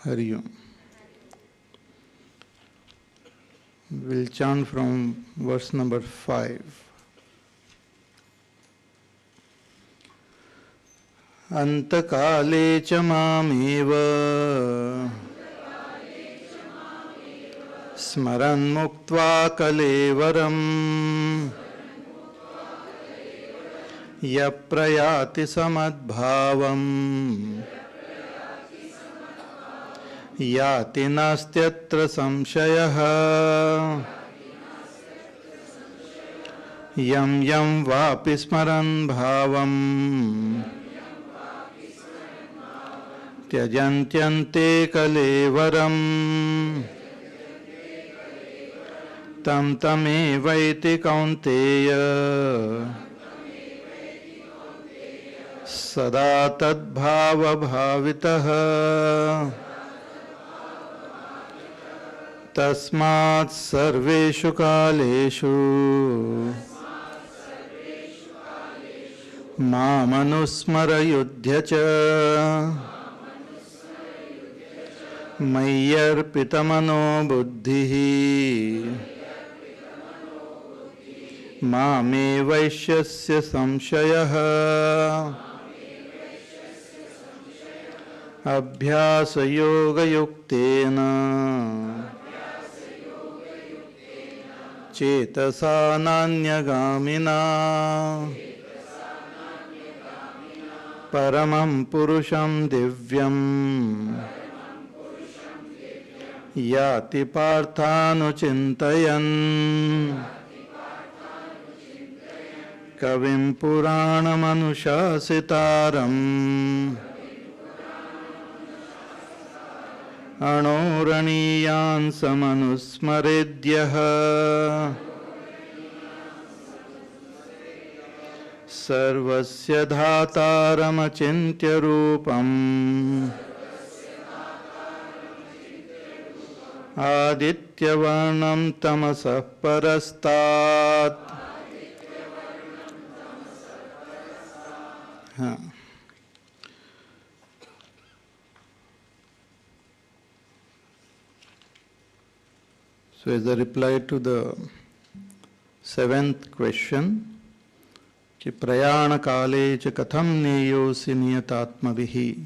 Hari Om. We'll chant from verse number 5. Antakale cha mameva smaran muktva kalevaram yaprayati samadbhavam yati nastyatra samshayah yam yam vapi smaran bhavam tyajantyante kalevaram tam tamevaiti kaunteya sada tadbhava bhavitah tasmat sarveshu kaleshu mamanusmara yudhya cha mayyarpitamano buddhihi mame vaishyasya samshayah abhyasa yoga yuktena cetasa nanyagamina paramam purusham divyam yati parthanu chintayan kavim puranam anushasitaram anoraniyan samanusmaredyah sarvasya dhataram achintya rupam aditya varnam tamasah parastat. So as a reply to the 7th question, कि प्रयाण काले च कथम नेयोसि नियतात्मभिः,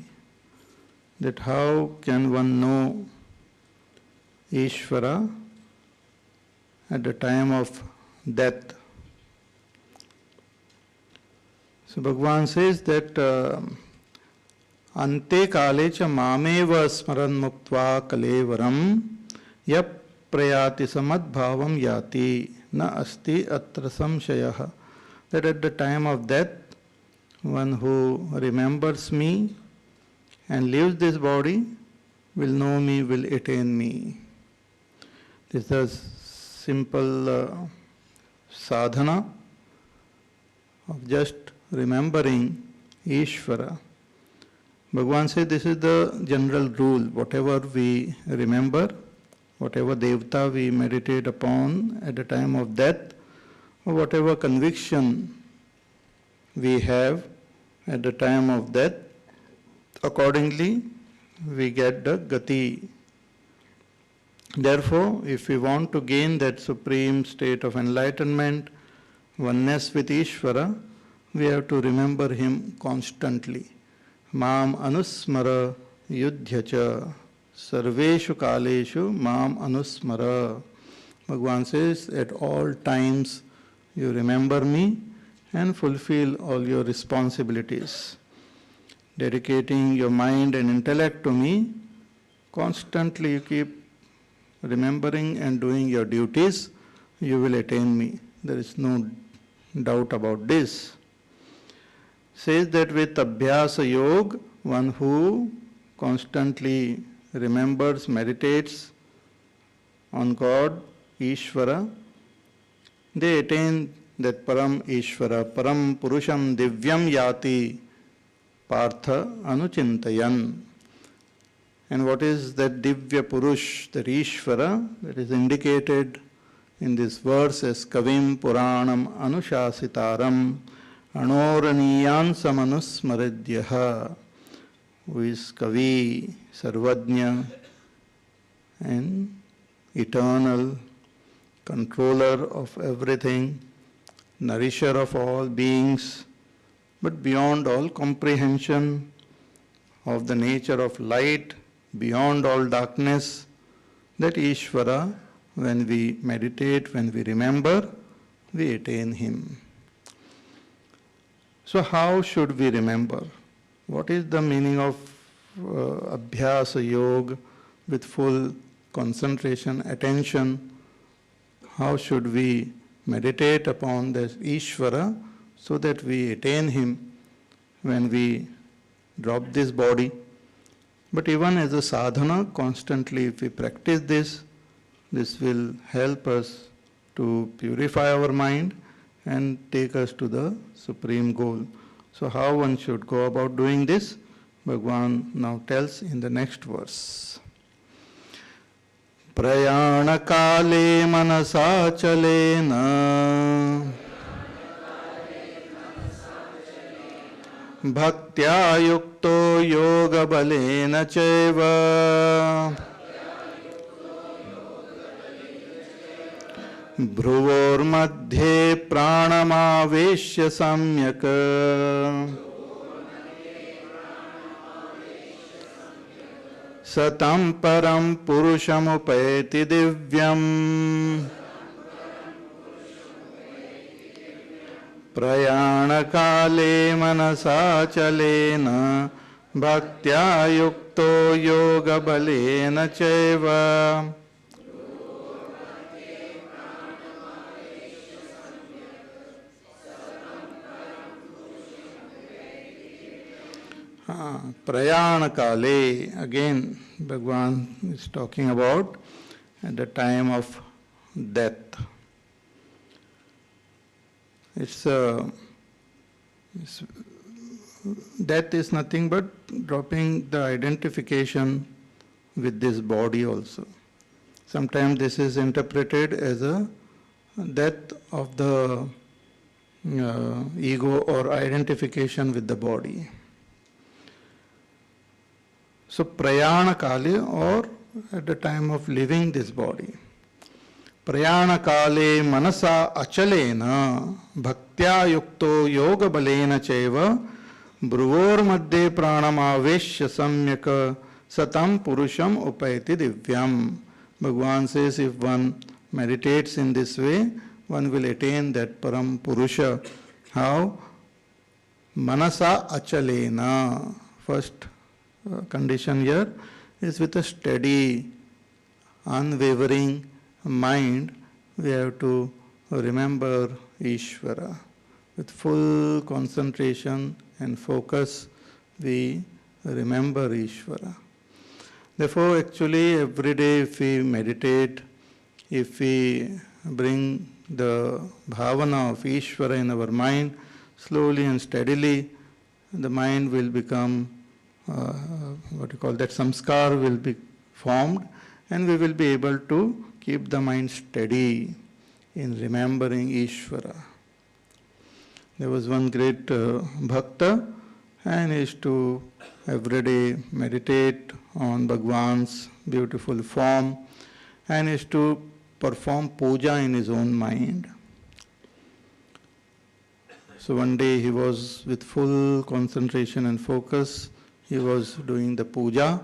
that how can one know Ishvara at the time of death. So Bhagavan says that ante kale cha mameva smaran muktva kalevaram yap prayati samadbhavam yati na asti atra samshayah. That at the time of death, one who remembers me and leaves this body will know me, will attain me. This is a simple sadhana of just remembering Ishvara. Bhagavan says this is the general rule. Whatever we remember, whatever devata we meditate upon at the time of death, or whatever conviction we have at the time of death, accordingly we get the gati. Therefore, if we want to gain that supreme state of enlightenment, oneness with Ishvara, we have to remember him constantly. Mam anusmara yudhya cha sarveshu kaleshu mam anusmara. Bhagavan says, at all times you remember me and fulfill all your responsibilities. Dedicating your mind and intellect to me, constantly you keep remembering and doing your duties, you will attain me. There is no doubt about this. Says that with abhyasa yoga, one who constantly remembers, meditates on God, Ishvara, they attain that param Ishvara, param purusham divyam yati partha anuchintayan. And what is that divya purush, that Ishvara, that is indicated in this verse as kavim puranam anushasitaram anoraniyan samanusmaredyah. who is Kavi, Sarvajna, and eternal, controller of everything, nourisher of all beings, but beyond all comprehension of the nature of light, beyond all darkness, that Ishvara, when we meditate, when we remember, we attain him. So how should we remember? What is the meaning of Abhyasa Yoga with full concentration, attention? How should we meditate upon this Ishvara so that we attain him when we drop this body? But even as a sadhana, constantly if we practice this, this will help us to purify our mind and take us to the supreme goal. So how one should go about doing this? Bhagavan now tells in the next verse. Prayana kale manasa chalena bhaktya yukto yoga balena chaiva Bhruvor madhye pranamaveshya samyak Satam param purushamupayati divyam Prayana kale manasa chalena Bhaktya yukto yoga balena chaiva Prayana kale, again Bhagavan is talking about at the time of death. Death is nothing but dropping the identification with this body also. Sometimes this is interpreted as a death of the ego or identification with the body. So prayana kale, or at the time of leaving this body. Prayana kale manasa achalena bhaktya yukto yoga balena chaiva bruvor madhye pranamaveshya samyak satam purusham upayati divyam. Bhagavan says if one meditates in this way, one will attain that param purusha. How? Manasa achalena. First condition here is with a steady, unwavering mind, we have to remember Ishvara. With full concentration and focus, we remember Ishvara. Therefore, actually, every day if we meditate, if we bring the bhavana of Ishvara in our mind, slowly and steadily, the mind will become samskar will be formed, and we will be able to keep the mind steady in remembering Ishvara. There was one great bhakta, and he used to every day meditate on Bhagavan's beautiful form, and he used to perform puja in his own mind. So one day he was with full concentration and focus. He was doing the puja,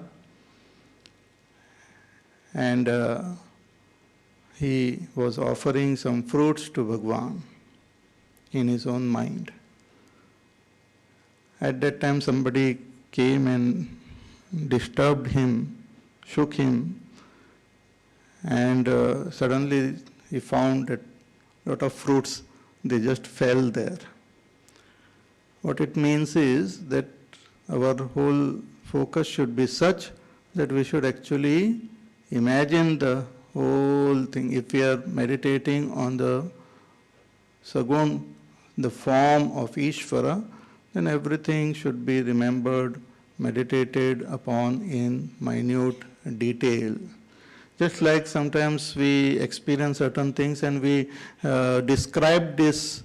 and he was offering some fruits to Bhagavan in his own mind. At that time somebody came and disturbed him, shook him, and suddenly he found that a lot of fruits, they just fell there. What it means is that our whole focus should be such that we should actually imagine the whole thing. If we are meditating on the Sagun, the form of Ishvara, then everything should be remembered, meditated upon in minute detail. Just like sometimes we experience certain things and we describe this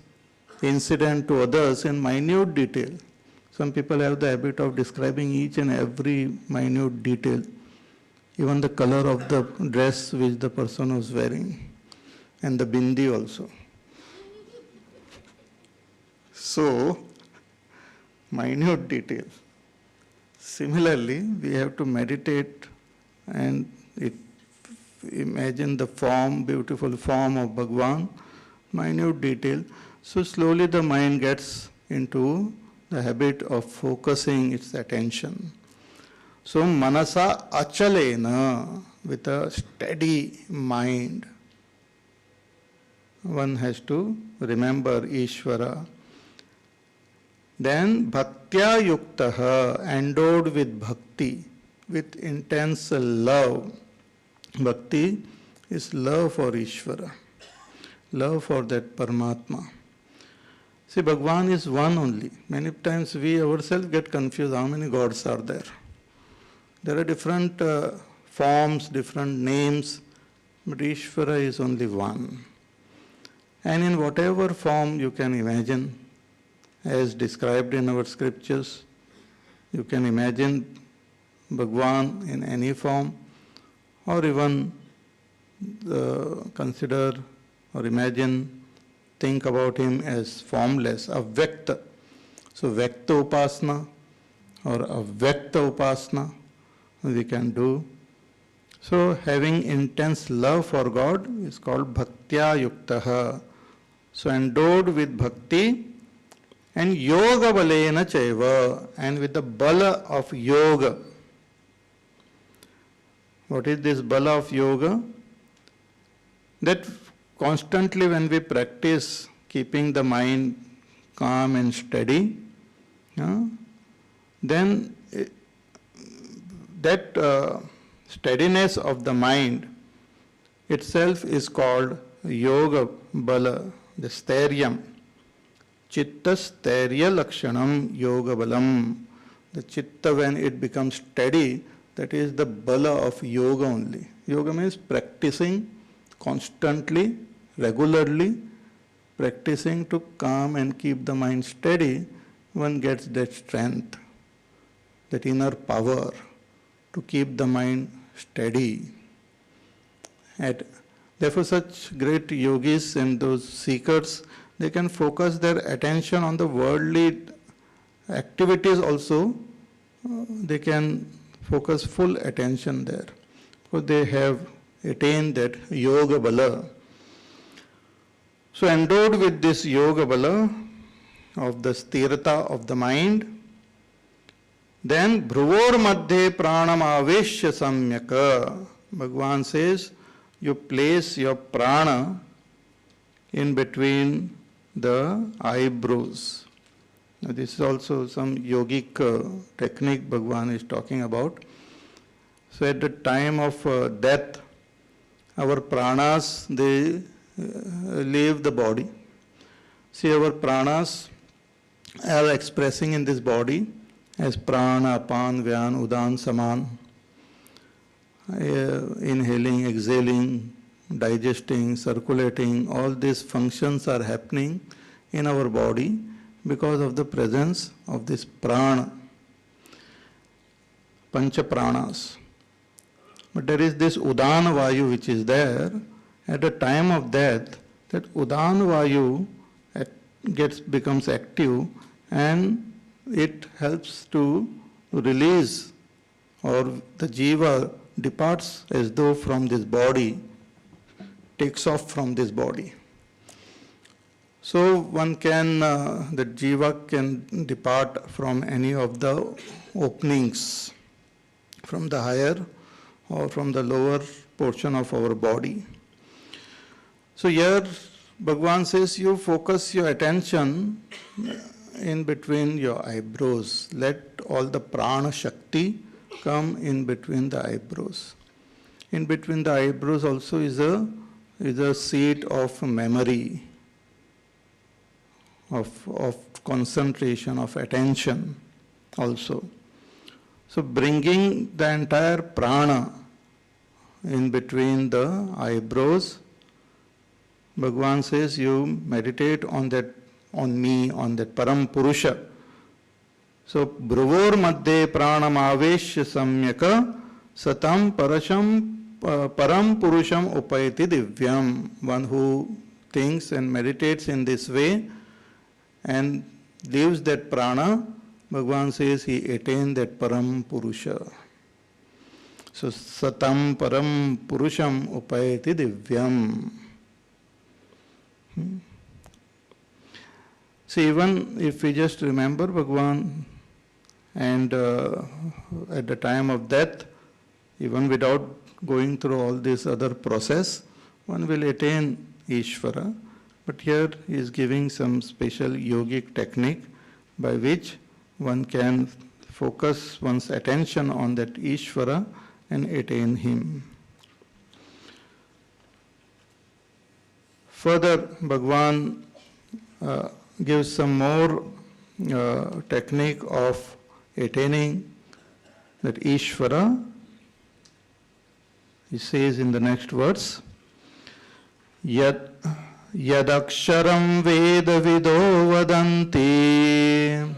incident to others in minute detail. Some people have the habit of describing each and every minute detail, even the color of the dress which the person was wearing, and the bindi also. So, minute details. Similarly, we have to meditate and imagine the form, beautiful form of Bhagavan, minute detail. So slowly the mind gets into the habit of focusing its attention. So manasa achalena, with a steady mind, one has to remember Ishvara. Then bhaktya yuktaha, endowed with bhakti, with intense love. Bhakti is love for Ishvara, love for that Paramatma. See, Bhagavan is one only. Many times we ourselves get confused how many gods are there. There are different forms, different names, but Ishvara is only one. And in whatever form you can imagine, as described in our scriptures, you can imagine Bhagavan in any form, or even consider or imagine, think about him as formless, avyakta. So Vyakta Upasana or Avyakta Upasana we can do. So having intense love for God is called Bhaktya Yuktaha. So endowed with bhakti and yoga balena chaiva, and with the bala of yoga. What is this bala of yoga? That constantly when we practice keeping the mind calm and steady, then that steadiness of the mind itself is called yoga bala, the stairyam. Chitta stairya lakshanam yoga balam. The chitta, when it becomes steady, that is the bala of yoga only. Yoga means practicing constantly, regularly, practicing to calm and keep the mind steady. One gets that strength, that inner power to keep the mind steady. And therefore, such great yogis and those seekers, they can focus their attention on the worldly activities also. They can focus full attention there, because they have attained that yoga bala. So endowed with this yoga bala of the sthirata of the mind, then bhruvor madhye pranam aveshya samyaka. Bhagavan says, you place your prana in between the eyebrows. Now this is also some yogic technique Bhagavan is talking about. So at the time of death, our pranas, they leave the body. See, our pranas are expressing in this body as prana, apan, vyan, udan, saman. Inhaling, exhaling, digesting, circulating, all these functions are happening in our body because of the presence of this prana, pancha pranas. But there is this udana vayu which is there. At the time of death, that udana vayu becomes active, and it helps to release, or the jiva departs as though from this body, takes off from this body. So one can, the jiva can depart from any of the openings, from the higher or from the lower portion of our body. So here Bhagavan says, you focus your attention in between your eyebrows. Let all the prana shakti come in between the eyebrows. In between the eyebrows also is a seat of memory, of concentration, of attention also. So bringing the entire prana in between the eyebrows, Bhagavan says, you meditate on that, on me, on that Param Purusha, So, Bruvor Madhye Pranam Aveshya Samyaka Satam Param Purusham Upayati Divyam. One who thinks and meditates in this way and lives that prana, Bhagavan says he attained that Param Purusha. So, Satam Param Purusham Upayati Divyam. See, even if we just remember Bhagavan and at the time of death, even without going through all this other process, one will attain Ishvara. But here he is giving some special yogic technique by which one can focus one's attention on that Ishvara and attain him. Further, Bhagavan gives some more technique of attaining that Ishvara. He says in the next verse, Yadaksharam Veda Vido Vadanti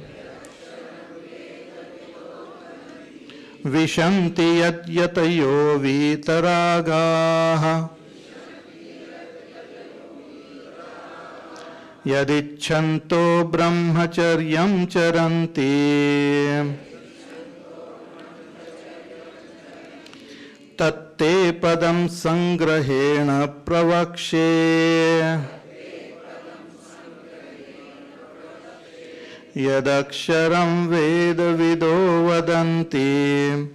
Vishanti Yat Yatayo Vitaragaha Yadichanto Brahmacharyam Charanti Tatte Padam Sangrahena Pravakshe Yadaksharam Veda Vido Vadanti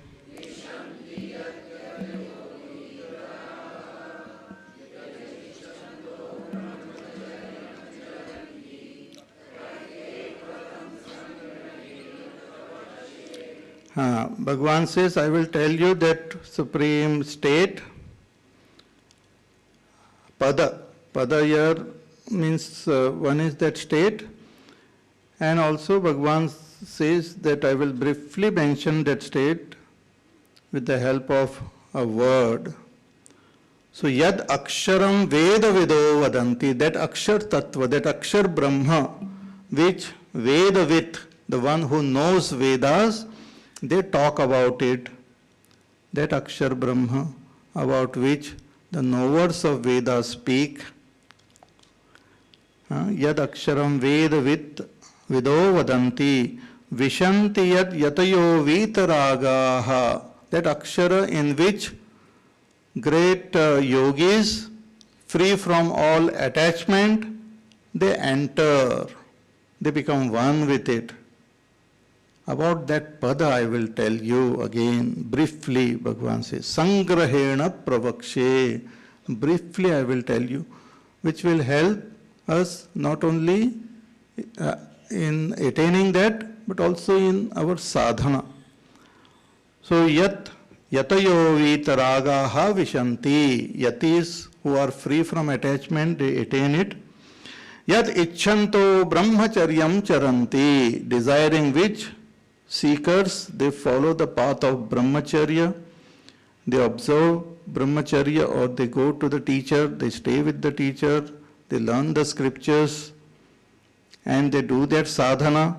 Bhagavan says, I will tell you that supreme state. Pada. Pada here means one is that state. And also Bhagavan says that I will briefly mention that state with the help of a word. So Yad Aksharam Veda Vido Vadanti, that Akshar Tattva, that Akshar Brahma, which Vedavit, the one who knows Vedas, they talk about it, that Akshar Brahma, about which the knowers of Vedas speak. Yad Aksharam Vedavit Vido Vadanti Vishanti Yad Yatayo Vitaragaha, that Akshara in which great yogis, free from all attachment, they enter, they become one with it. About that pada I will tell you again briefly. Bhagavan says, Sangrahena Pravakshe. Briefly I will tell you, which will help us not only in attaining that, but also in our sadhana. So yatayo vitaragaha vishanti. Yatis who are free from attachment, they attain it. Yat icchanto brahmacharyam charanti. Desiring which, seekers, they follow the path of brahmacharya, they observe brahmacharya, or they go to the teacher, they stay with the teacher, they learn the scriptures, and they do their sadhana.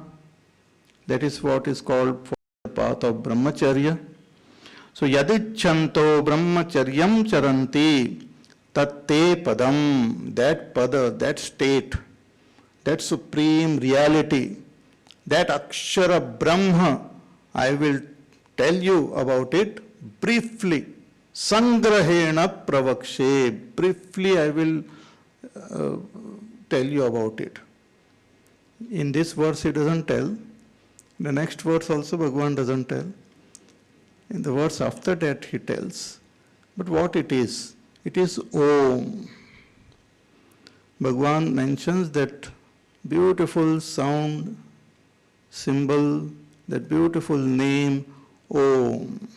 That is what is called the path of brahmacharya. So yadichanto brahmacharyam charanti tatte padam, that pada, that state, that supreme reality, that Akshara Brahma, I will tell you about it briefly. Sangrahena Pravakshe. Briefly I will tell you about it. In this verse he doesn't tell. The next verse also Bhagavan doesn't tell. In the verse after that he tells. But what it is Om. Bhagavan mentions that beautiful sound, symbol, that beautiful name, Om.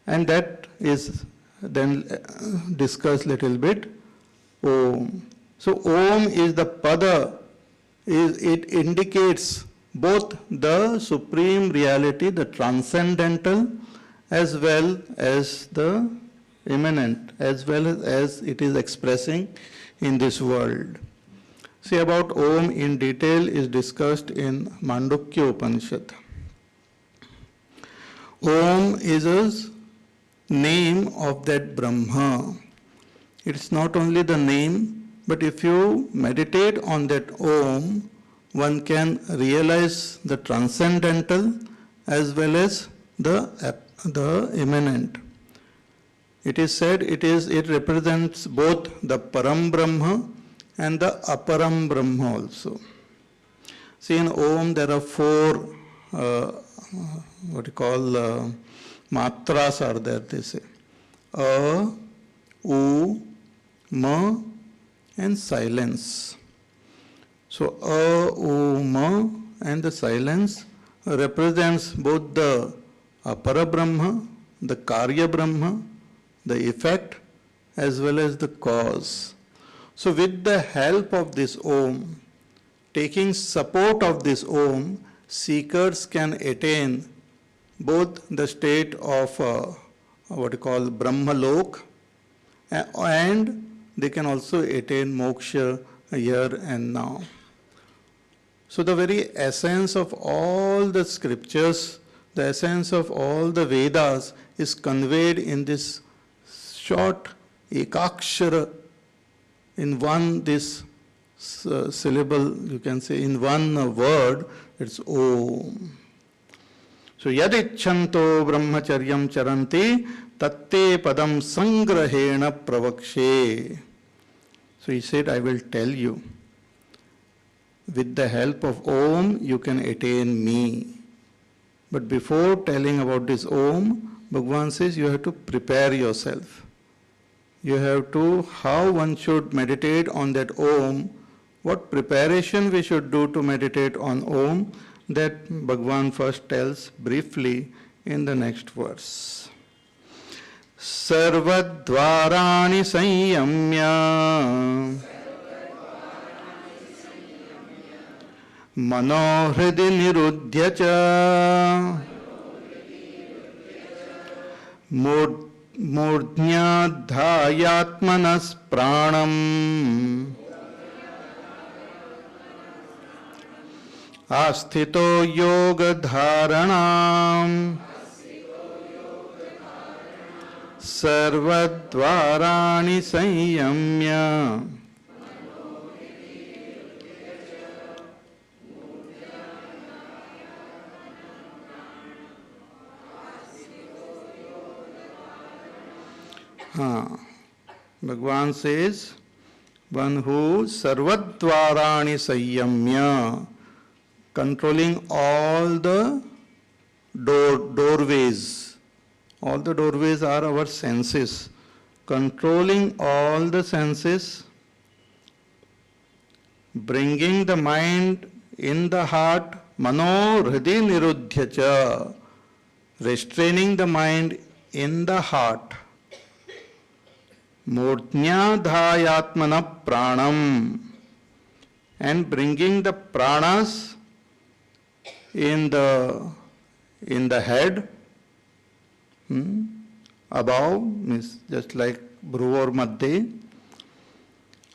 And that is then discussed little bit, Om. So Om is the pada, it indicates both the supreme reality, the transcendental, as well as the immanent, as well as it is expressing in this world. See, about Om in detail is discussed in Mandukya Upanishad. Om is a name of that Brahma. It's not only the name, but if you meditate on that Om, one can realize the transcendental as well as the immanent. It is said it represents both the Param Brahma and the Aparam Brahma also. See, in Om there are four matras are there, they say. A, U, Ma, and silence. So, A, U, Ma, and the silence represents both the Apara Brahma, the Karya Brahma, the effect, as well as the cause. So, with the help of this Om, taking support of this Om, seekers can attain both the state of Brahma Lok, and they can also attain moksha here and now. So the very essence of all the scriptures, the essence of all the Vedas is conveyed in this short ekakshara, in one this syllable, you can say in one word, it's Om. So yadichanto brahmacharyam charanti tatte padam sangrahena pravakshe. So he said, I will tell you. With the help of Om, you can attain me. But before telling about this Om, Bhagavan says you have to prepare yourself. You have to, how one should meditate on that Om, what preparation we should do to meditate on Om, that Bhagavan first tells briefly in the next verse. Sarvadvarani sanyamya manohridi niruddhya cha murdhyadhayatmanas pranam asthito yoga dharanam sarvadvarani sanyamya. Bhagavan says, one who sarvadvarani sanyamya, controlling all the doorways. All the doorways are our senses. Controlling all the senses, bringing the mind in the heart, mano hridi niruddhya cha, restraining the mind in the heart. Murdhyadhayatmana pranam, and bringing the pranas in the head, above, means just like bhru or madhya.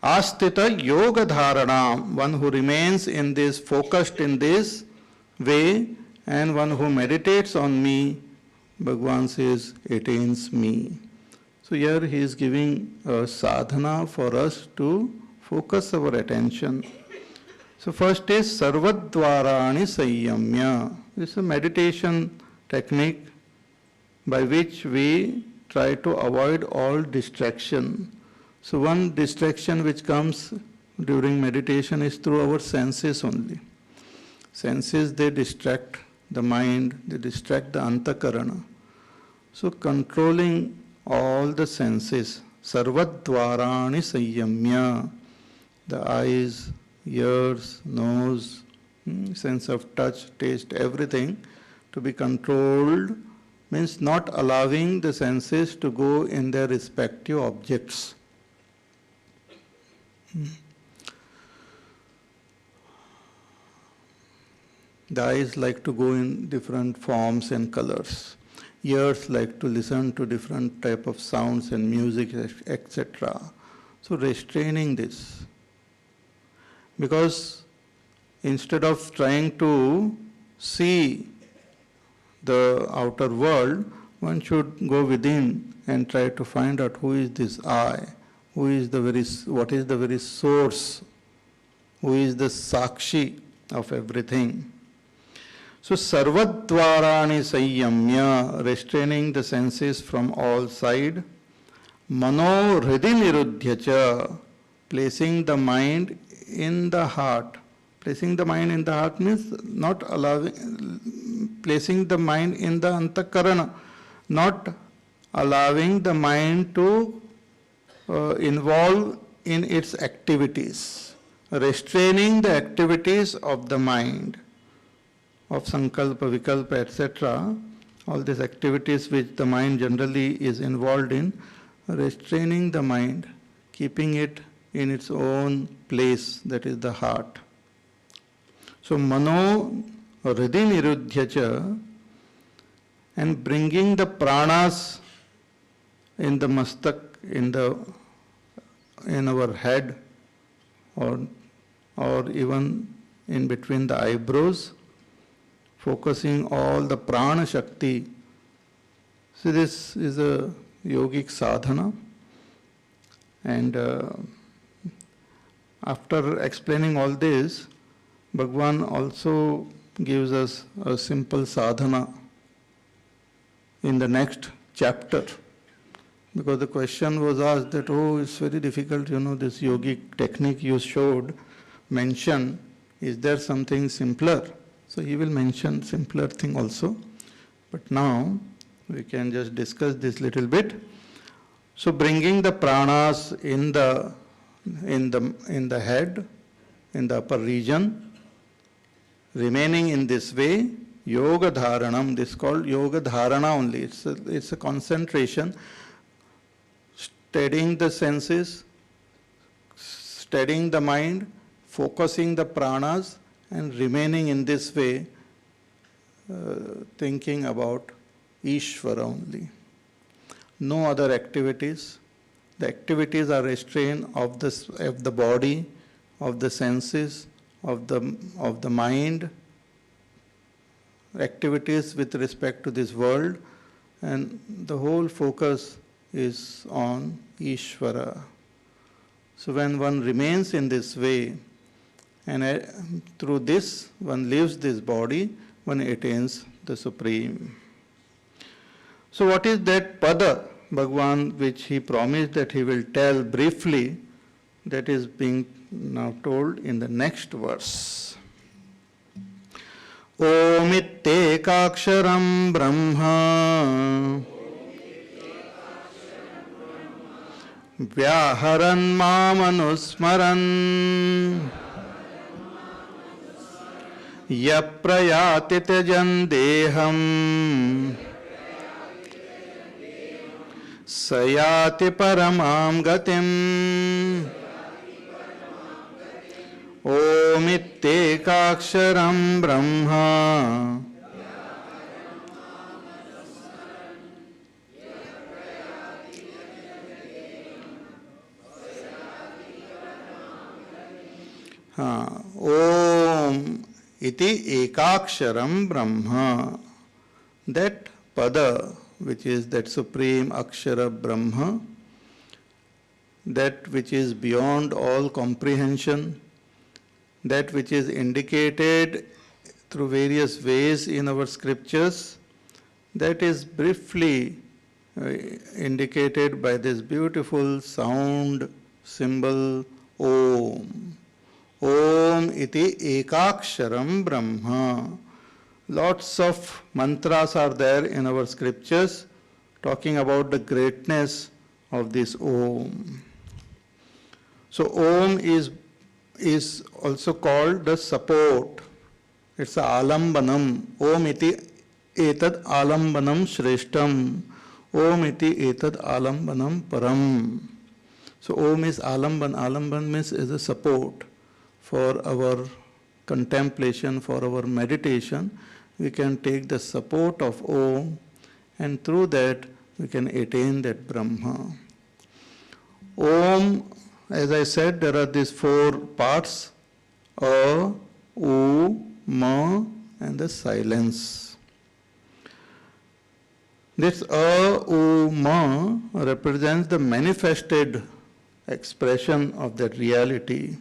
Astita yoga dharanam, one who remains in this, focused in this way, and one who meditates on me, Bhagavan says, attains me. So here he is giving a sadhana for us to focus our attention. So first is sarvadvarani sanyamya. This is a meditation technique by which we try to avoid all distraction. So one distraction which comes during meditation is through our senses only. Senses, they distract the mind, they distract the antakarana. So controlling all the senses, sarvadvarani sanyamya, the eyes, ears, nose, sense of touch, taste, everything to be controlled, means not allowing the senses to go in their respective objects. The eyes like to go in different forms and colors. Ears like to listen to different type of sounds and music, etc. So restraining this. Because instead of trying to see the outer world, one should go within and try to find out who is this I, what is the very source, who is the Sakshi of everything. So, sarvadvarani sayyamya, restraining the senses from all side, mano hridhi nirudhyacha, placing the mind in the heart. Placing the mind in the heart means not allowing, placing the mind in the antakarana, not allowing the mind to involve in its activities, restraining the activities of the mind, of sankalpa, vikalpa, etc., all these activities which the mind generally is involved in, restraining the mind, keeping it in its own place, that is the heart. So, mano hridhi nirudhyacha, and bringing the pranas in the mastak, in our head, or even in between the eyebrows, focusing all the prana shakti. So this is a yogic sadhana, and after explaining all this, Bhagavan also gives us a simple sadhana in the next chapter. Because the question was asked that, oh, it's very difficult, this yogic technique you showed, mention, is there something simpler? So he will mention simpler thing also. But now we can just discuss this little bit. So bringing the pranas in the head, in the upper region, remaining in this way, yoga dharanam, this is called yoga dharana only. It's a concentration, steadying the senses, steadying the mind, focusing the pranas, and remaining in this way, thinking about Ishvara only. No other activities. The activities are restrained of the body, of the senses, of the mind, activities with respect to this world, and the whole focus is on Ishvara. So when one remains in this way, and through this one leaves this body, one attains the Supreme. So what is that pada, Bhagavan, which he promised that he will tell briefly, that is being now told in the next verse. Om ittekaksharam brahma vyaharan mamanusmaran yaprayati tejan deham sayati paramam gatim. Om ittekaksharam brahma Om iti ekaksharam brahma. That pada, which is that supreme akshara brahma, that which is beyond all comprehension, that which is indicated through various ways in our scriptures, that is briefly indicated by this beautiful sound symbol Om. Om iti ekaksharam brahma. Lots of mantras are there in our scriptures talking about the greatness of this Om. So Om is also called the support. It's a alambanam. Om iti etad alambanam shreshtam. Om iti etad alambanam param. So Om is alamban. Alamban means is a support for our contemplation, for our meditation. We can take the support of Om, and through that we can attain that Brahma. Om, as I said, there are these four parts. A, U, Ma, and the silence. This A, U, Ma represents the manifested expression of that reality.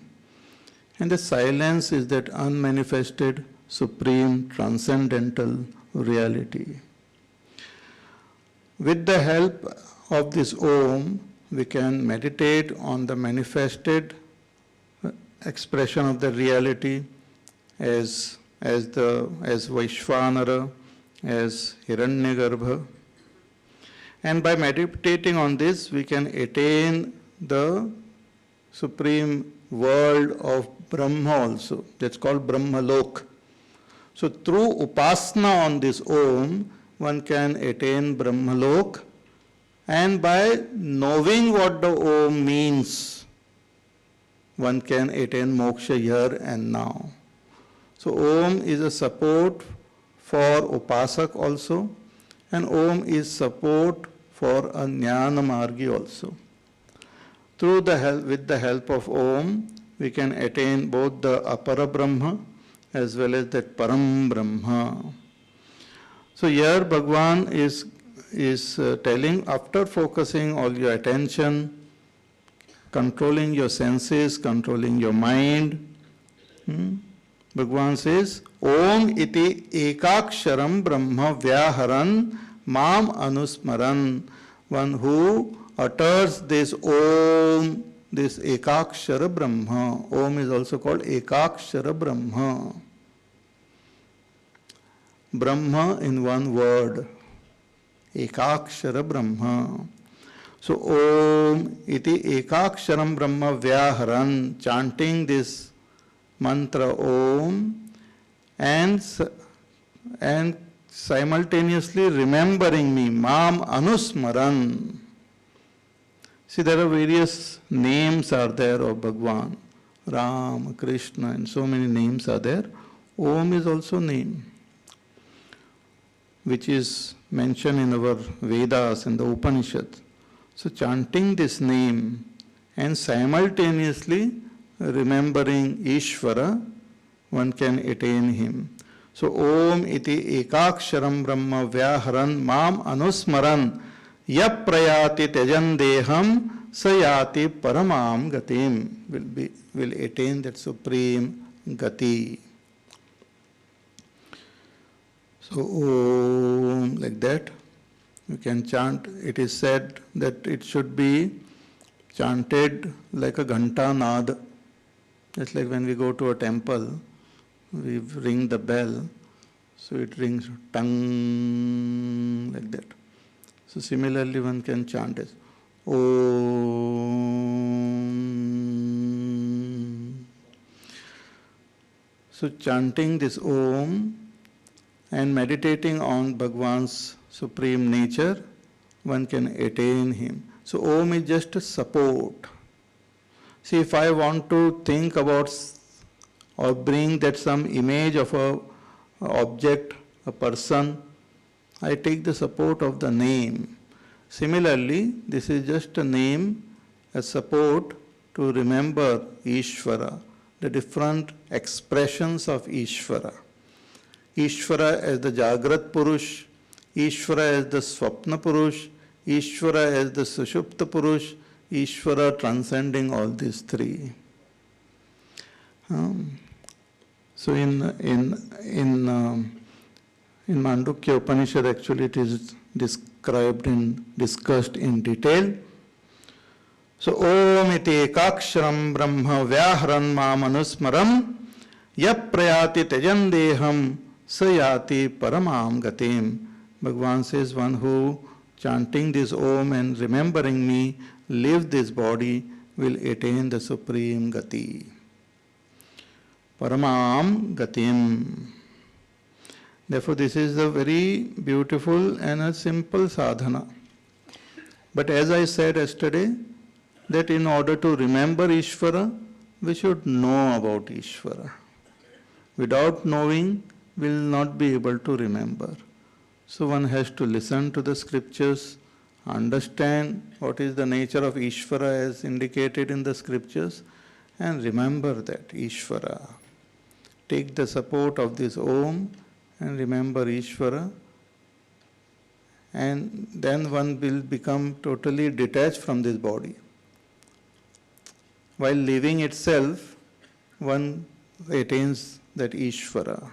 And the silence is that unmanifested, supreme, transcendental reality. With the help of this Om, we can meditate on the manifested expression of the reality as Vaishvanara, as Hiranyagarbha. And by meditating on this, we can attain the supreme world of Brahma also. That's called Brahmalok. So through upasana on this Om, one can attain Brahmalok, and by knowing what the Om means, one can attain moksha here and now. So Om is a support for upasak also, and Om is support for a jnana margi also. With the help of Om, we can attain both the Apara Brahma as well as that Param Brahma. So here Bhagavan is telling, after focusing all your attention, controlling your senses, controlling your mind, Bhagavan says, Om iti ekaksharam brahma vyaharan mam anusmaran. One who utters this Om, this ekakshara brahma. Om is also called ekakshara brahma. Brahma in one word. Ekakshara brahma. So Om iti ekaksharam brahma vyaharan, chanting this mantra Om and simultaneously remembering me, Mam Anusmaran. See, there are various names are there of Bhagavan, Ram, Krishna, and so many names are there. Om is also name, which is mentioned in our Vedas and the Upanishads. So chanting this name and simultaneously remembering Ishvara, one can attain him. So Om iti ekaksharam brahma vyaharan mam anusmaran yap prayati tejan deham sayati paramam gatim, will attain that supreme gati. So Om, like that you can chant. It is said that it should be chanted like a ghanta nad. It's like when we go to a temple, we ring the bell, so it rings tang, like that. So similarly one can chant as Om. So chanting this Om and meditating on Bhagavan's supreme nature, one can attain him. So Om is just a support. See, if I want to think about or bring that some image of a object, a person, I take the support of the name. Similarly, this is just a name, a support to remember Ishvara, the different expressions of Ishvara. Ishvara as the Jagrat Purush, Ishvara as the Swapna Purush, Ishvara as the Sushupta Purush, Ishvara transcending all these three. So in Mandukya Upanishad, actually it is discussed in detail. So Om iti ekaksharam brahma vyaharan mam anusmaram yap prayati tejan deham sayati paramam gatim. Bhagavan says, one who chanting this Om and remembering me, leave this body, will attain the supreme gati. Paramam gatim. Therefore, this is a very beautiful and a simple sadhana. But as I said yesterday, that in order to remember Ishvara, we should know about Ishvara. Without knowing, we will not be able to remember. So one has to listen to the scriptures, understand what is the nature of Ishvara as indicated in the scriptures, and remember that Ishvara. take the support of this Om and remember Ishvara, and then one will become totally detached from this body. While living itself, one attains that Ishvara.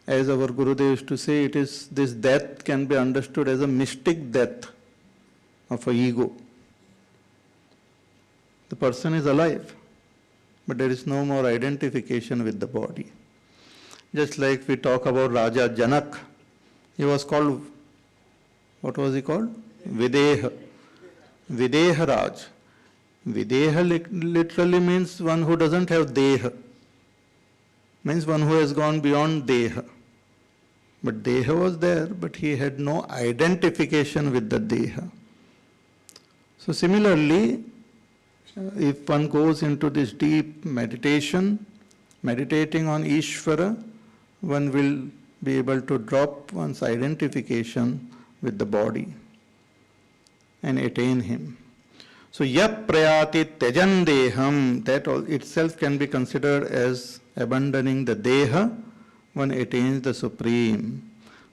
As our Gurudev used to say, it is this death can be understood as a mystic death of an ego. The person is alive, but there is no more identification with the body. Just like we talk about Raja Janak, he was called, what was he called? Videha. Videha Raj. Videha literally means one who doesn't have Deha. Means one who has gone beyond Deha. But Deha was there, but he had no identification with the Deha. So similarly, if one goes into this deep meditation, meditating on Ishvara, one will be able to drop one's identification with the body and attain him. So yap prayati tejan deham, that itself can be considered as abandoning the deha, one attains the supreme.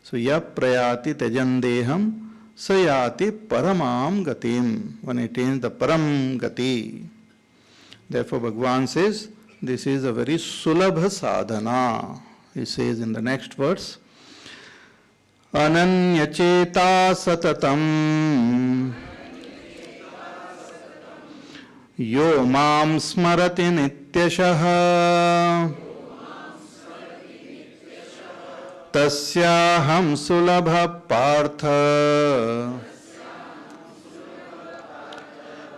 So yap prayati tejan deham sayati paramam gatim, one attains the param gati. Therefore Bhagavan says this is a very sulabha sadhana. He says in the next verse, ananyacheta satatam yo mam smarati nityashah tasyaham sulabha partha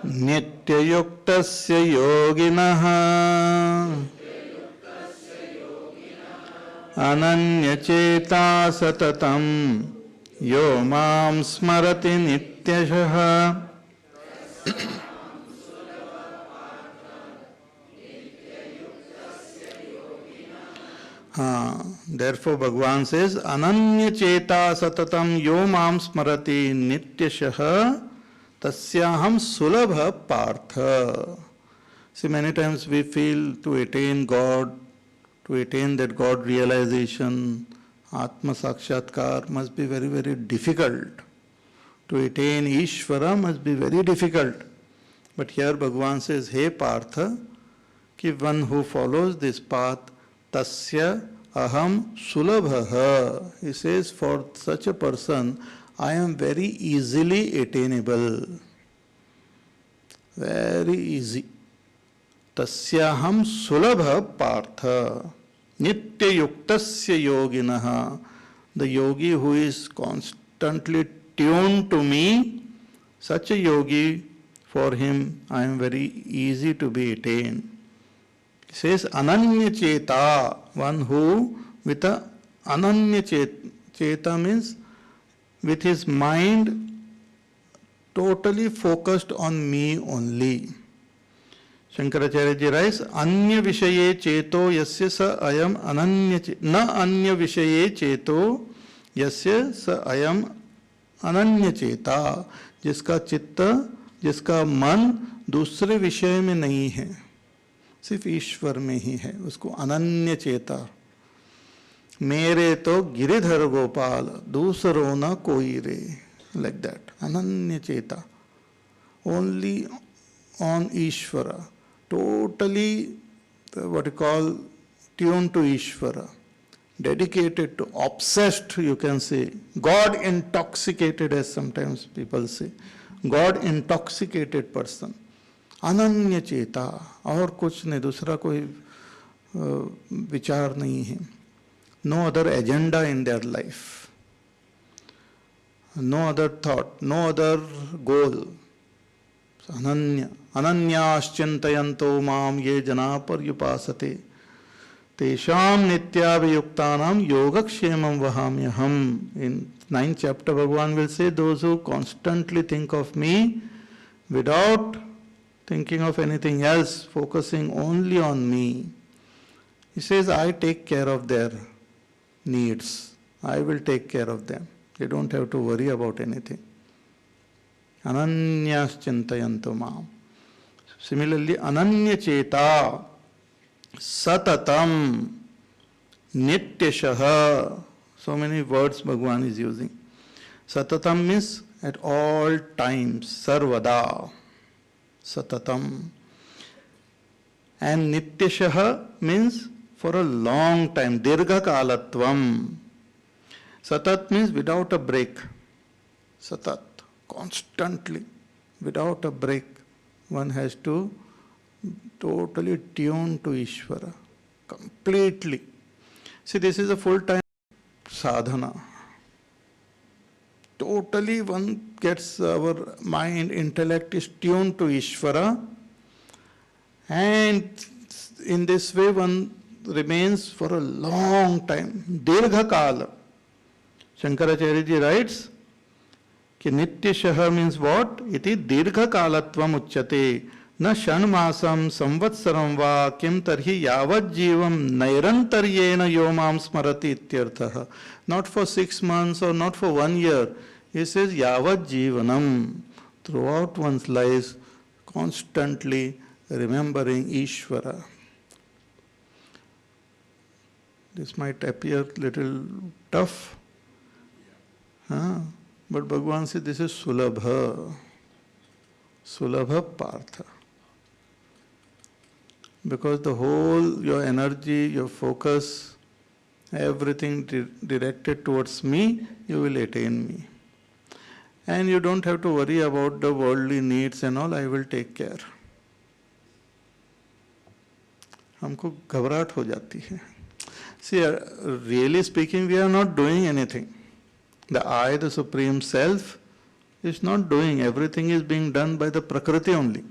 nityayuktasya yoginah ananyacheta satatam yo mam smarati nityashah. Therefore Bhagavan says, ananyacheta satatam yo mam smarati nityashah tasyaham sulabha partha. See, many times we feel to attain God, to attain that God realization, Atma Sakshatkar must be very, very difficult. To attain Ishvara must be very difficult. But here Bhagavan says, hey Partha, ki one who follows this path, tasya aham sulabhaha. He says, for such a person, I am very easily attainable. Very easy. Tasyaham sulabha partha nitya yuktasya yoginaha. The yogi who is constantly tuned to me, such a yogi, for him I am very easy to be attained. He says ananya cheta, one who with a ananya cheta means with his mind totally focused on me only. Shankaracharya ji writes, anya vishaye cheto yasya sa ayam ananya na anya vishaye cheto yasya sa ayam ananya cheta. जिसका चित्त, जिसका मन दूसरे विषय में नहीं है, सिर्फ ईश्वर में ही है, उसको अनन्य चेता. मेरे तो गिरिधर गोपाल दूसरों न कोई रे, like that. अनन्य चेता, only on Ishvara, totally what you call tuned to Ishvara, dedicated to, obsessed, you can say, God intoxicated, as sometimes people say, God intoxicated person. अनन्य चेता, और कुछ नहीं, दूसरा कोई विचार नहीं है. No other agenda in their life, no other thought, no other goal. अनन्य अनन्याश्चिन्तयन्तो माम ये जना पर्युपासते तेषां नित्याभियुक्तानां योगक्षेमं वहाम्यहम्. In 9th chapter, Bhagavan will say, those who constantly think of me without thinking of anything else, focusing only on me. He says, I take care of their needs. I will take care of them. They don't have to worry about anything. Ananyas chintayanto maam. Similarly, ananya cheta, Satatam, Nityashaha. So many words Bhagavan is using. Satatam means at all times, Sarvada. Satatam. And Nityashaha means for a long time, Dirgha Kalatvam. Satat means without a break. Satat, constantly, without a break. One has to totally tune to Ishvara, completely. See, this is a full-time sadhana. Totally one gets our mind, intellect is tuned to Ishvara, and in this way one remains for a long time. Dirgha Kala. Shankaracharya ji writes, कि नित्यशः means what? इति दीर्घकालत्वम् उच्यते न षण्मासं संवत्सरं वा किं तर्हि यावज्जीवं नैरन्तर्येण यो मां स्मरति इत्यर्थः. Not for 6 months or not for 1 year. He says yavajjivanam, throughout one's life, constantly remembering Ishvara. This might appear little tough, but Bhagavan says this is sulabha, sulabha partha. Because the whole, your energy, your focus, everything directed towards me, you will attain me. And you don't have to worry about the worldly needs and all, I will take care. हमको घबराहट हो जाती है. See, really speaking, we are not doing anything. The I, the Supreme Self, is not doing. Everything is being done by the Prakriti only.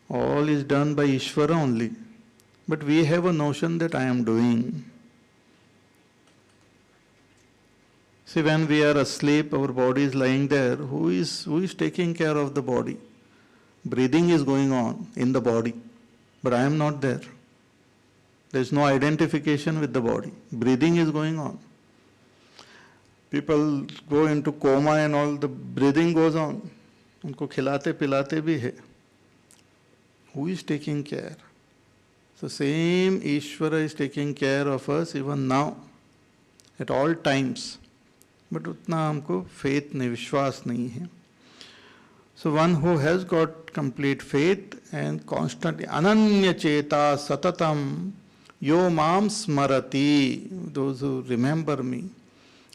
All is done by Ishvara only. But we have a notion that I am doing. See, when we are asleep, our body is lying there. Who is taking care of the body? Breathing is going on in the body, but I am not there. There is no identification with the body. Breathing is going on. People go into coma and all, the breathing goes on. उनको खिलाते पिलाते भी है. Who is taking care? So same Ishvara is taking care of us even now, at all times. But उतना हमको faith नहीं, विश्वास नहीं है. So one who has got complete faith and constantly ananya cheta satatam yo mam smarati, those who remember me.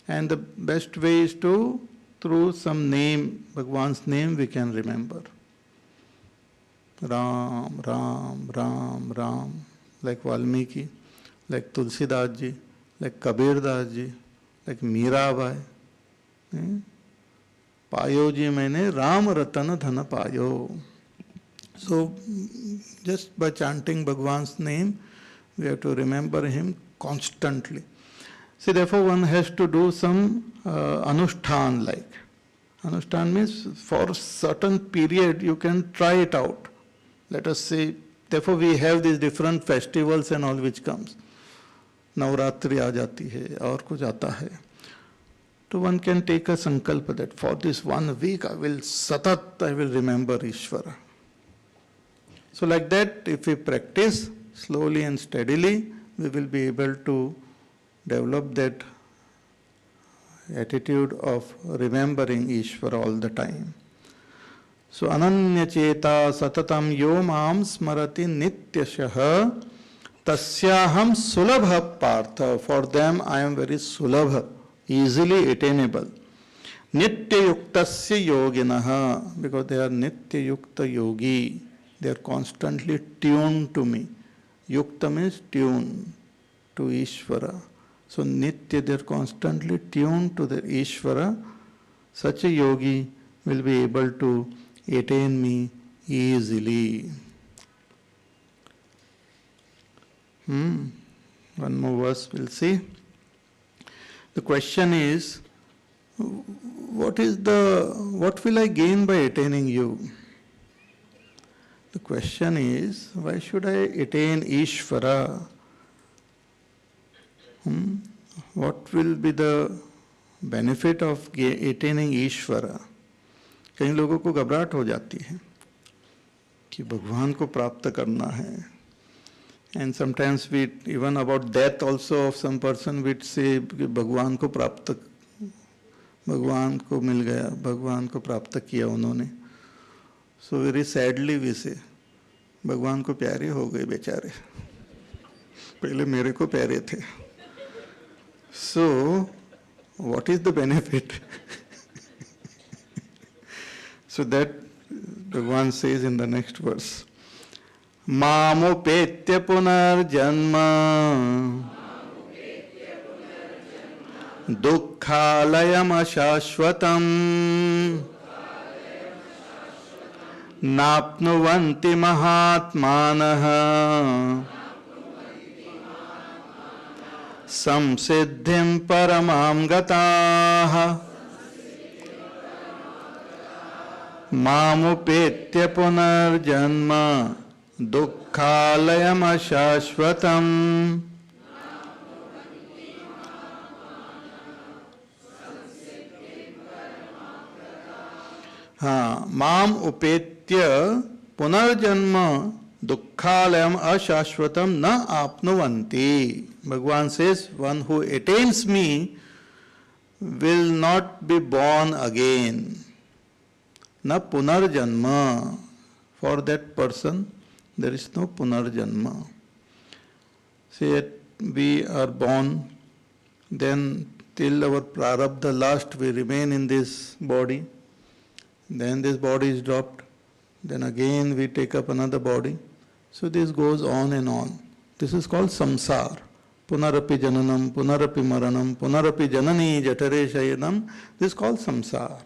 And the best way is to, through some name, Bhagavan's name we can remember. Ram, Ram, Ram, Ram, like Valmiki, like Tulsidas ji, like Kabir Das ji, like Mirabai. पायो जी मैंने राम रतन धन पायो. So just by chanting Bhagavan's name, we have to remember him constantly. See, therefore one has to do some anushthan like. Anushthan means for certain period you can try it out. Let us say, therefore we have these different festivals and all which comes. Navratri आ जाती है और कुछ आता है. So one can take a sankalpa that for this 1 week I will remember Ishvara. So like that, if we practice slowly and steadily, we will be able to develop that attitude of remembering Ishvara all the time. So ananya cheta satatam yo mam smarati nityashaha tasyaham sulabha partha. For them I am very sulabha, easily attainable. Nitya yuktasya yoginaha, because they are nitya yukta yogi. They are constantly tuned to me. Yukta means tune to Ishvara. So nitya, they are constantly tuned to the Ishvara. Such a yogi will be able to attain me easily. One more verse we'll see. The question is, what will I gain by attaining you? The question is, why should I attain Ishvara? What will be the benefit of attaining Ishvara? कई लोगों को घबराहट हो जाती है कि भगवान को प्राप्त करना है. And sometimes we, even about death also of some person, we'd say कि भगवान को प्राप्त, भगवान को मिल गया, भगवान को प्राप्त किया उन्होंने. So very sadly we say, भगवान को प्यारे हो गए बेचारे, पहले मेरे को प्यारे थे. So what is the benefit? So that Bhagavan says in the next verse, Mamupetya punarjanma dukkhalayam ashashvatam napnuvanti mahatmanah samsiddhim paramam gataha Mamupetya punarjanma dukkhalayam ashashvatam. Mam upetya punarjanma dukkhalayam ashashvatam na apnuvanti. Bhagavan says, one who attains me will not be born again. Na punarjanma. For that person, there is no punarjanma. Say, we are born, then till our prarabdha last we remain in this body, then this body is dropped, then again we take up another body. So this goes on and on. This is called samsar. Punarapi jananam, punarapi maranam, punarapi janani jatare shayanam. This is called samsar.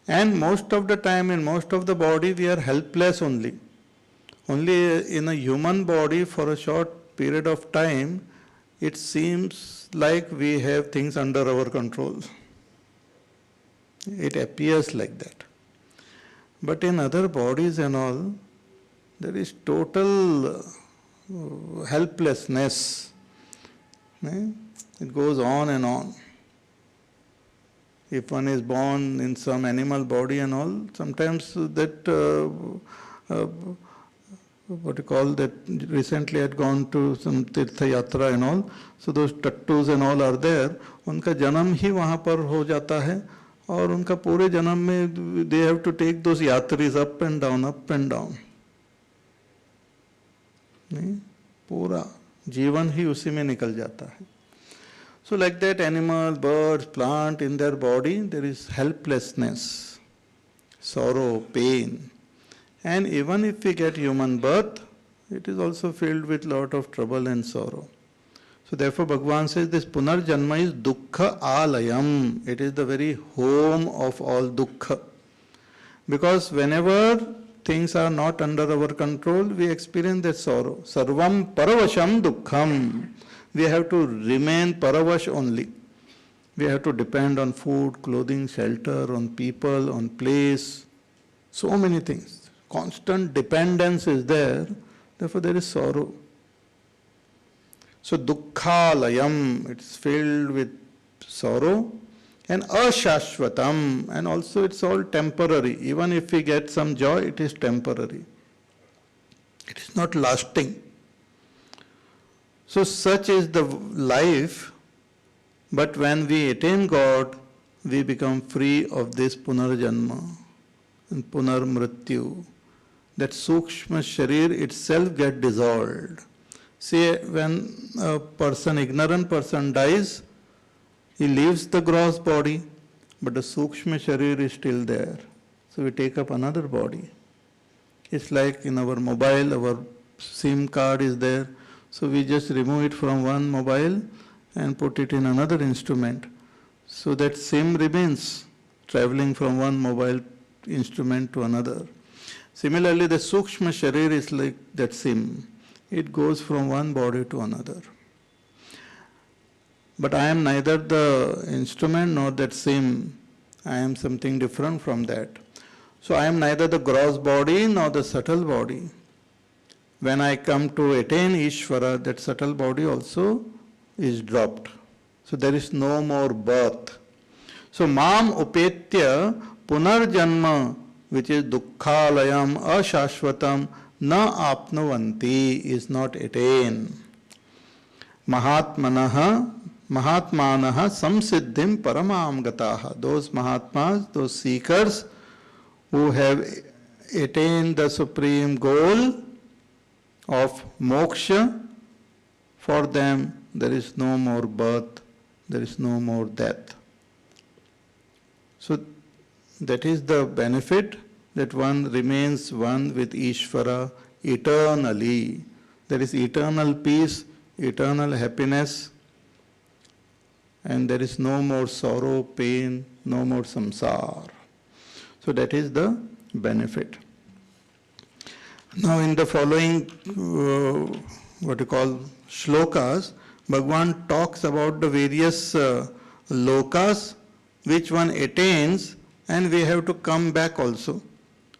And most of the time, in most of the body, we are helpless only. Only in a human body for a short period of time, it seems like we have things under our control. It appears like that. But in other bodies and all, there is total helplessness. It goes on and on. If one is born in some animal body and all, sometimes that, what you call that, recently I had gone to some Tirtha Yatra and all, so those tattoos and all are there, उनका जन्म ही वहाँ पर हो जाता है और उनका पूरे जन्म में they have to take those yatris up and down, up and down. नहीं? पूरा जीवन ही उसी में निकल जाता है. So like that, animal, birds, plant, in their body there is helplessness, sorrow, pain. And even if we get human birth, it is also filled with lot of trouble and sorrow. So therefore Bhagavan says this punarjanma is dukkha alayam. It is the very home of all dukkha. Because whenever things are not under our control, we experience that sorrow. Sarvam paravasham dukkham. We have to remain paravash only. We have to depend on food, clothing, shelter, on people, on place, so many things. Constant dependence is there, therefore there is sorrow. So dukkhalayam, it's filled with sorrow, and ashashvatam, and also it's all temporary. Even if we get some joy, it is temporary. It is not lasting. So such is the life, but when we attain God, we become free of this punarjanma and punarmrityu. That sukshma sharir itself gets dissolved. See, when a person, ignorant person dies, he leaves the gross body, but the sukshma sharir is still there. So we take up another body. It's like in our mobile, our SIM card is there. So we just remove it from one mobile and put it in another instrument. So that SIM remains traveling from one mobile instrument to another. Similarly, the Sukshma Sharir is like that SIM. It goes from one body to another. But I am neither the instrument nor that SIM. I am something different from that. So I am neither the gross body nor the subtle body. When I come to attain Ishvara, that subtle body also is dropped. So there is no more birth. So mam upetya punarjanma which is dukkhalayam ashashvatam na apnuvanti, is not attain. Mahatmanaha samsiddhim paramam gataha. Those Mahatmas, those seekers who have attained the supreme goal of moksha, for them there is no more birth, there is no more death. So that is the benefit, that one remains one with Ishvara eternally. There is eternal peace, eternal happiness, and there is no more sorrow, pain, no more samsara. So that is the benefit. Now in the following, what you call shlokas, Bhagavan talks about the various lokas which one attains, and we have to come back also.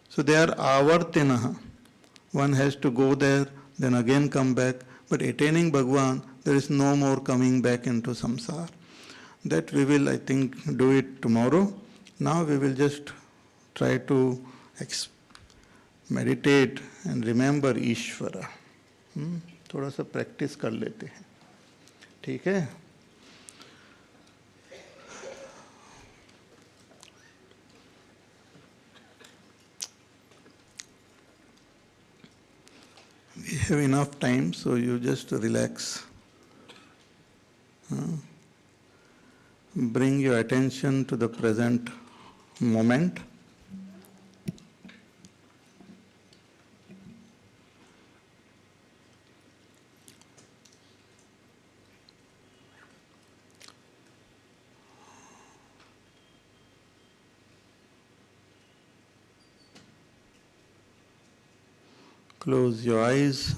So they are avartinaha. One has to go there, then again come back. But attaining Bhagavan, there is no more coming back into samsara. That we will, I think, do it tomorrow. Now we will just try to meditate and remember Ishvara. थोड़ा सा practice कर लेते हैं, ठीक है? We have enough time, so you just relax. Bring your attention to the present moment. Close your eyes.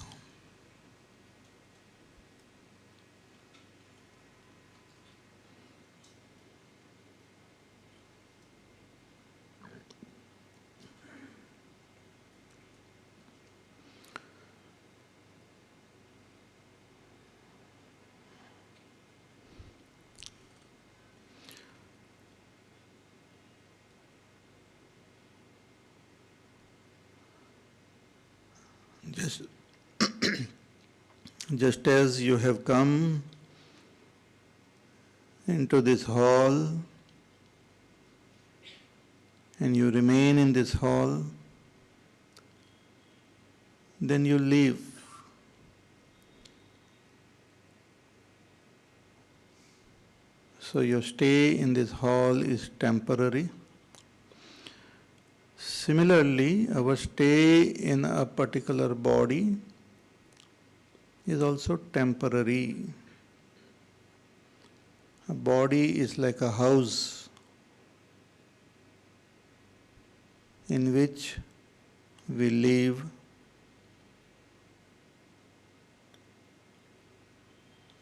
Just as you have come into this hall and you remain in this hall, then you leave. So your stay in this hall is temporary. Similarly, our stay in a particular body is also temporary. A body is like a house in which we live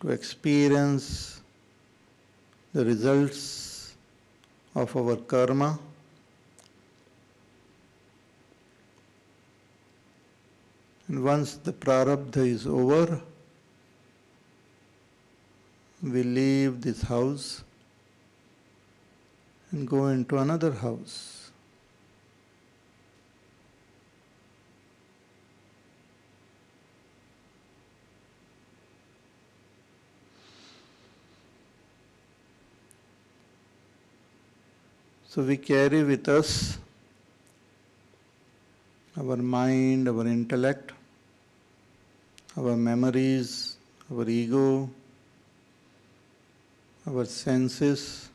to experience the results of our karma. And once the prarabdha is over, we leave this house and go into another house. So we carry with us our mind, our intellect, our memories, our ego, our senses,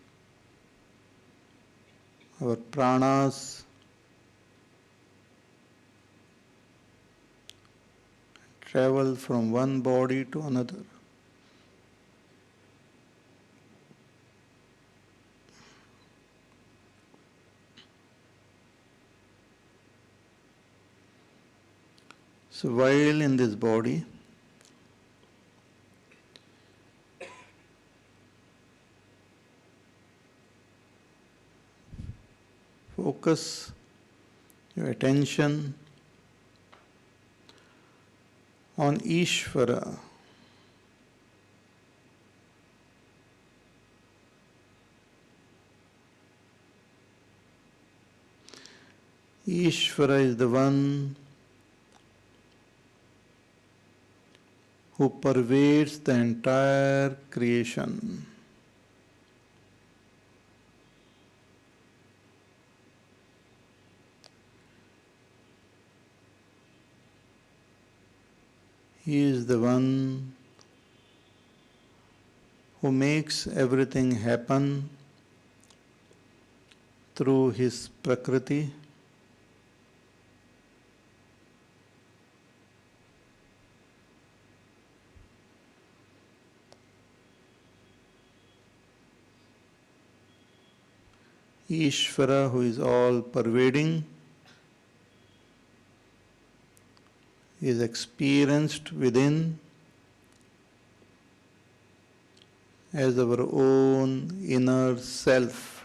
our pranas, travel from one body to another. So while in this body, focus your attention on Ishvara. Ishvara is the one who pervades the entire creation. He is the one who makes everything happen through his Prakriti. Ishvara, who is all pervading, is experienced within as our own inner self.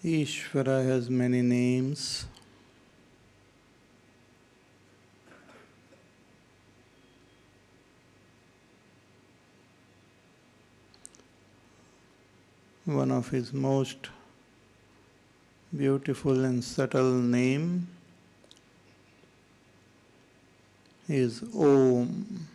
Ishvara has many names. One of his most beautiful and subtle name is Om.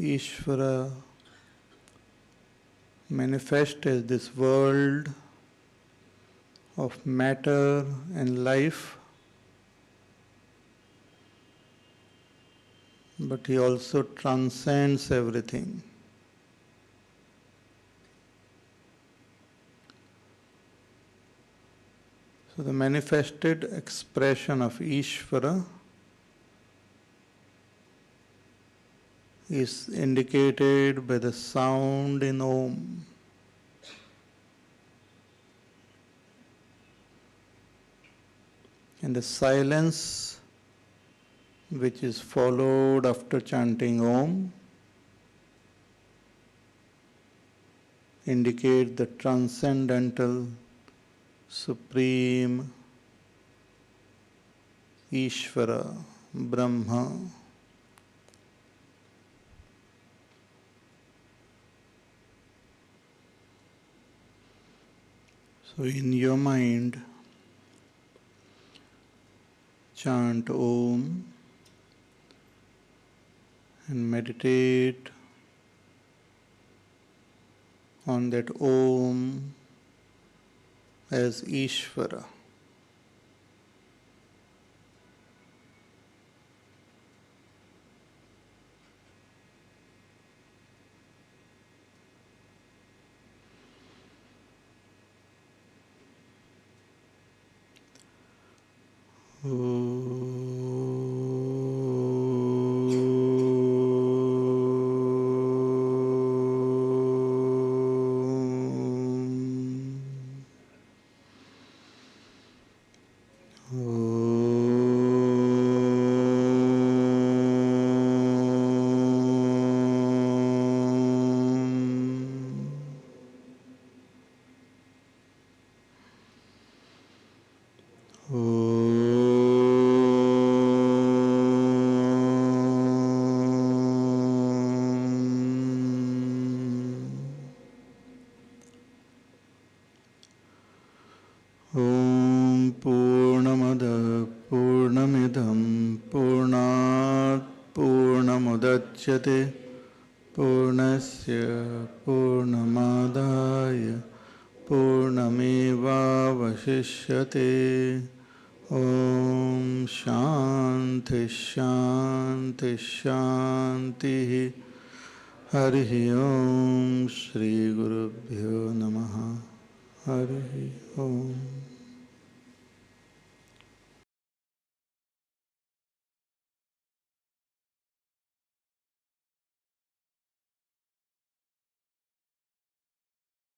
Ishvara manifests as this world of matter and life, but he also transcends everything. So the manifested expression of Ishvara is indicated by the sound in Om. And the silence which is followed after chanting Om indicate the transcendental, supreme Ishvara, Brahma. So in your mind, chant Om and meditate on that Om as Ishvara. पूर्णमेवावशिष्यते पूर्णस्य पूर्णमादाय पूर्णमेवावशिष्यते ॐ शान्ति शान्ति शान्तिः हरिः ॐ श्रीगुरुभ्यो नमः हरिः ॐ।